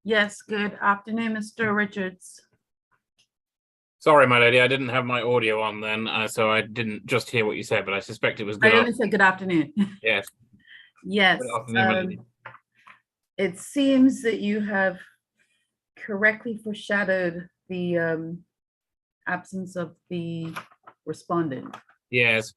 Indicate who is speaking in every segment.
Speaker 1: Yes, good afternoon, Mr. Richards.
Speaker 2: Sorry, my lady, I didn't have my audio on then, so I didn't just hear what you said, but I suspect it was good
Speaker 1: I only said good afternoon.
Speaker 2: Yes.
Speaker 1: Yes.
Speaker 2: Good afternoon, my lady.
Speaker 1: It seems that you have correctly foreshadowed the absence of the respondent.
Speaker 2: Yes.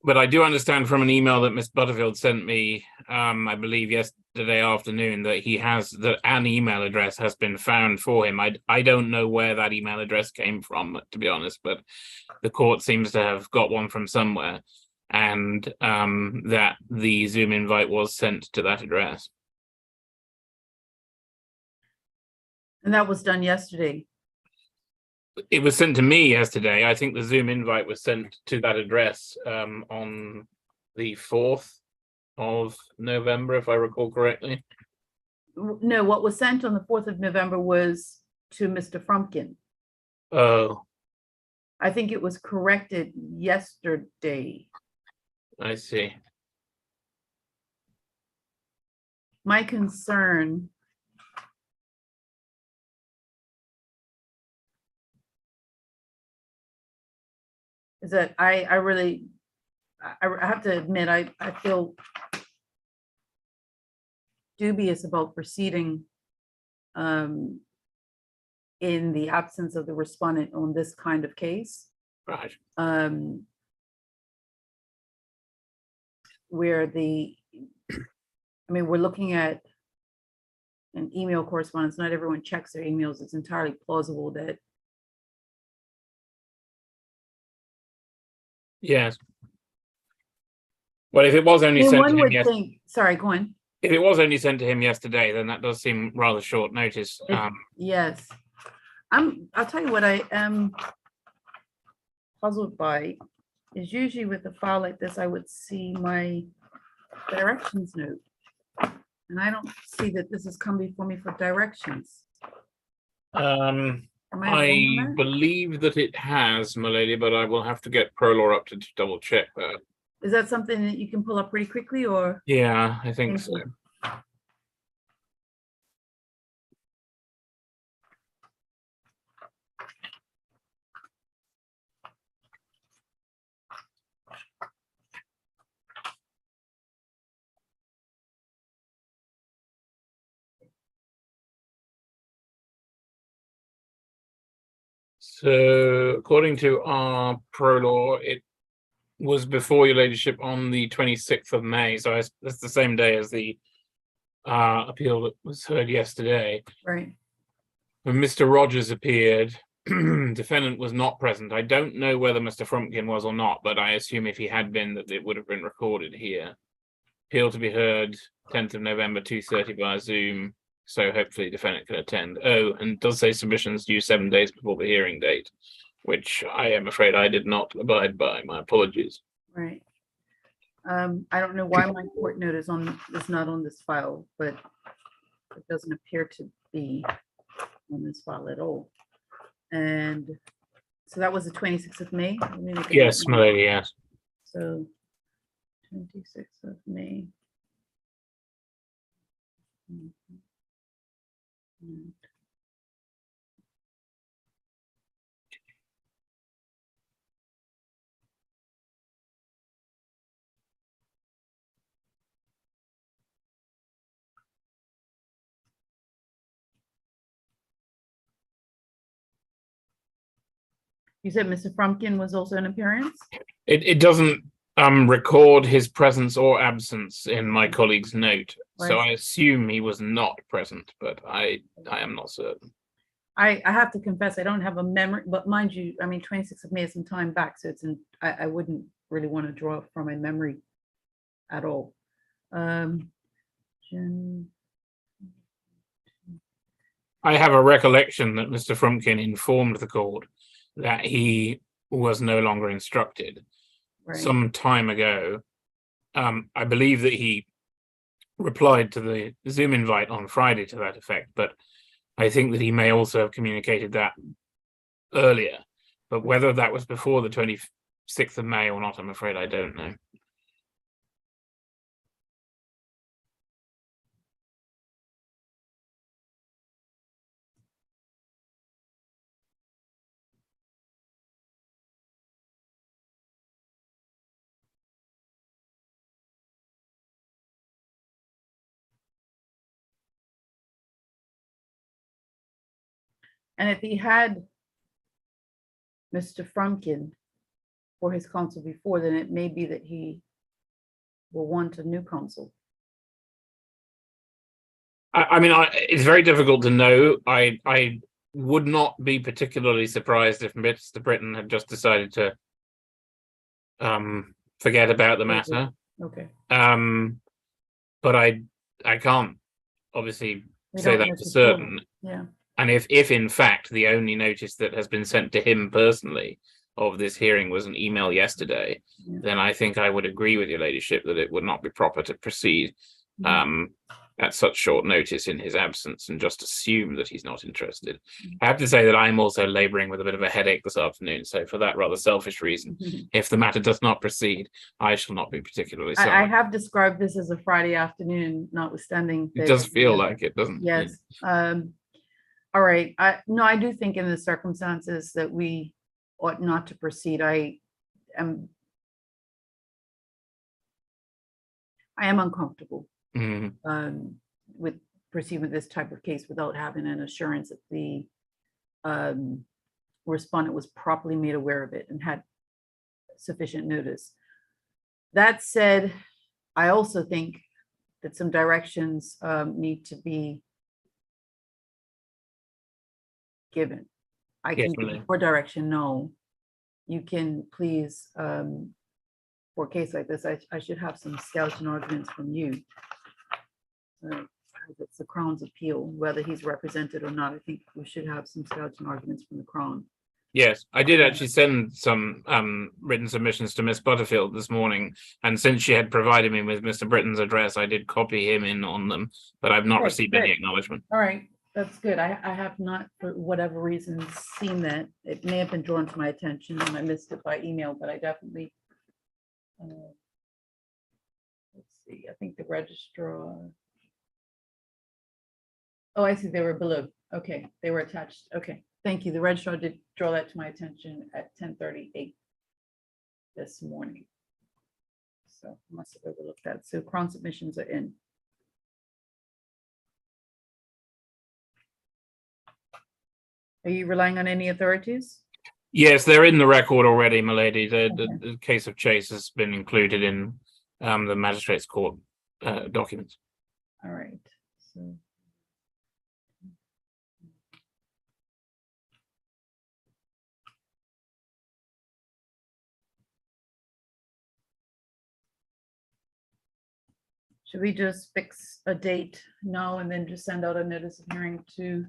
Speaker 2: But I do understand from an email that Miss Butterfield sent me, I believe yesterday afternoon, that he has an email address has been found for him. I don't know where that email address came from, to be honest, but the court seems to have got one from somewhere, and that the Zoom invite was sent to that address.
Speaker 1: And that was done yesterday.
Speaker 2: It was sent to me yesterday. I think the Zoom invite was sent to that address on the 4th of November, if I recall correctly.
Speaker 1: No, what was sent on the 4th of November was to Mr. Frumpkin.
Speaker 2: Oh.
Speaker 1: I think it was corrected yesterday.
Speaker 2: I see.
Speaker 1: My concern is that I have to admit, I feel dubious about proceeding in the absence of the respondent on this kind of case.
Speaker 2: Right.
Speaker 1: Where we're looking at an email correspondence. Not everyone checks their emails. It's entirely plausible that.
Speaker 2: Yes. Well, if it was only sent
Speaker 1: One
Speaker 2: to
Speaker 1: would
Speaker 2: him
Speaker 1: think, sorry, go on.
Speaker 2: if it was only sent to him yesterday, then that does seem rather short notice.
Speaker 1: Yes. I'll tell you what I am puzzled by is usually with a file like this, I would see my directions note. And I don't see that this has come before me for directions.
Speaker 2: I believe that it has, my lady, but I will have to get ProLaw up to double check that.
Speaker 1: Is that something that you can pull up pretty quickly, or?
Speaker 2: Yeah, I think so. So, according to our ProLaw, it was before your ladyship on the 26th of May. So that's the same day as the appeal that was heard yesterday.
Speaker 1: Right.
Speaker 2: When Mr. Rogers appeared, defendant was not present. I don't know whether Mr. Frumpkin was or not, but I assume if he had been, that it would have been recorded here. Appeal to be heard 10th of November, 2:30 via Zoom. So hopefully defendant can attend. Oh, and does say submissions due 7 days before the hearing date, which I am afraid I did not abide by. My apologies.
Speaker 1: Right. I don't know why my court note is not on this file, but it doesn't appear to be on this file at all. And so that was the 26th of May.
Speaker 2: Yes, my lady, yes.
Speaker 1: So 26th of May. You said Mr. Frumpkin was also an appearance?
Speaker 2: It doesn't record his presence or absence in my colleague's note. Right. So I assume he was not present, but I am not certain.
Speaker 1: I have to confess, I don't have a memory, but mind you, 26th of May is some time back, so I wouldn't really want to draw from my memory at all. I
Speaker 2: have a recollection that Mr. Frumpkin informed the court that he was no longer instructed some time ago. I believe that he replied to the Zoom invite on Friday to that effect, but I think that he may also have communicated that earlier. But whether that was before the 26th of May or not, I'm afraid I don't know.
Speaker 1: And if he had Mr. Frumkin for his counsel before, then it may be that he will want a new counsel.
Speaker 2: I mean, it's very difficult to know. I would not be particularly surprised if Mr. Britton had just decided to forget about the matter.
Speaker 1: Okay.
Speaker 2: But I can't obviously
Speaker 1: We
Speaker 2: say
Speaker 1: don't
Speaker 2: that
Speaker 1: know
Speaker 2: for
Speaker 1: for sure.
Speaker 2: certain.
Speaker 1: Yeah.
Speaker 2: And if in fact the only notice that has been sent to him personally of this hearing was an email yesterday,
Speaker 1: Yeah.
Speaker 2: then I think I would agree with your ladyship that it would not be proper to proceed at such short notice in his absence and just assume that he's not interested. I have to say that I'm also laboring with a bit of a headache this afternoon. So for that rather selfish reason, if the matter does not proceed, I shall not be particularly sorry.
Speaker 1: I have described this as a Friday afternoon, notwithstanding.
Speaker 2: It does feel like it, doesn't it?
Speaker 1: Yes. All right. I do think in the circumstances that we ought not to proceed. I am uncomfortable with proceeding with this type of case without having an assurance that the respondent was properly made aware of it and had sufficient notice. That said, I also think that some directions need to be given. I can give you more direction. No, you can please, for a case like this, I should have some skeleton arguments from you. It's the Crown's appeal, whether he's represented or not. I think we should have some skeleton arguments from the Crown.
Speaker 2: Yes, I did actually send some written submissions to Miss Butterfield this morning, and since she had provided me with Mr. Britton's address, I did copy him in on them, but I've not received any acknowledgement.
Speaker 1: All right, that's good. I have not, for whatever reason, seen that. It may have been drawn to my attention and I missed it by email, but I definitely, let's see, I think the registrar. Oh, I see, they were below. Okay, they were attached. Okay, thank you. The registrar did draw that to my attention at 10:38 this morning. So I must have overlooked that. So Crown submissions are in. Are you relying on any authorities?
Speaker 2: Yes, they're in the record already, my lady. The case of Chase has been included in the magistrate's court documents.
Speaker 1: All right. So. Should we just fix a date now and then just send out a notice of hearing to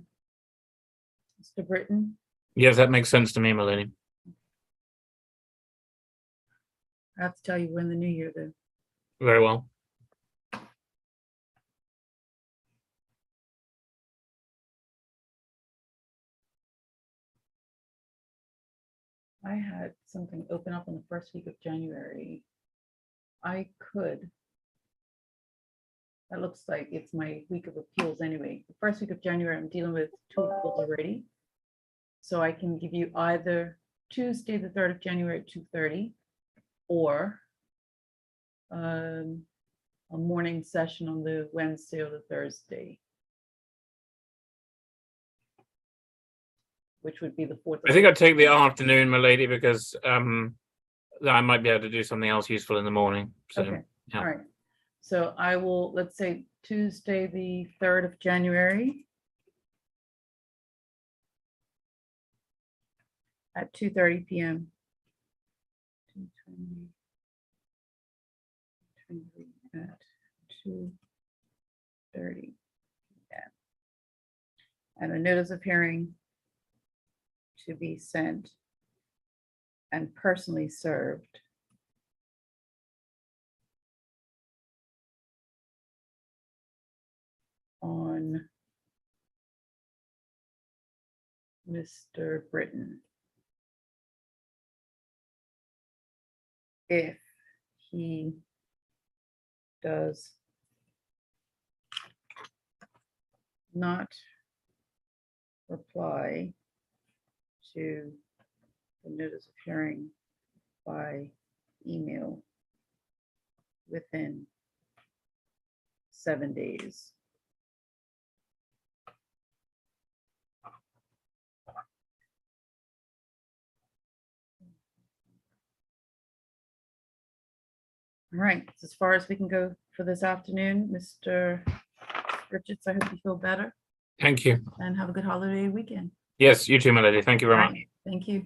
Speaker 1: Mr. Britton?
Speaker 2: Yes, that makes sense to me, my lady.
Speaker 1: I have to tell you, we're in the new year, though.
Speaker 2: Very well.
Speaker 1: I had something open up in the first week of January. I could. That looks like it's my week of appeals anyway. The first week of January, I'm dealing with 2 appeals already. So I can give you either Tuesday, the 3rd of January at 2:30, or a morning session on the Wednesday or the Thursday, which would be the 4th.
Speaker 2: I think I'd take the afternoon, my lady, because I might be able to do something else useful in the morning. So,
Speaker 1: okay.
Speaker 2: Yeah.
Speaker 1: All right. So I will, let's say Tuesday, the 3rd of January at 2:30 p.m. 2:20 at 2:30 p.m. And a notice of hearing to be sent and personally served on Mr. Britton if he does not reply to the notice of hearing by email within 7 days. All right, as far as we can go for this afternoon, Mr. Richards, I hope you feel better
Speaker 2: Thank you.
Speaker 1: and have a good holiday weekend.
Speaker 2: Yes, you too, my lady. Thank you very
Speaker 1: All
Speaker 2: much.
Speaker 1: right, thank you.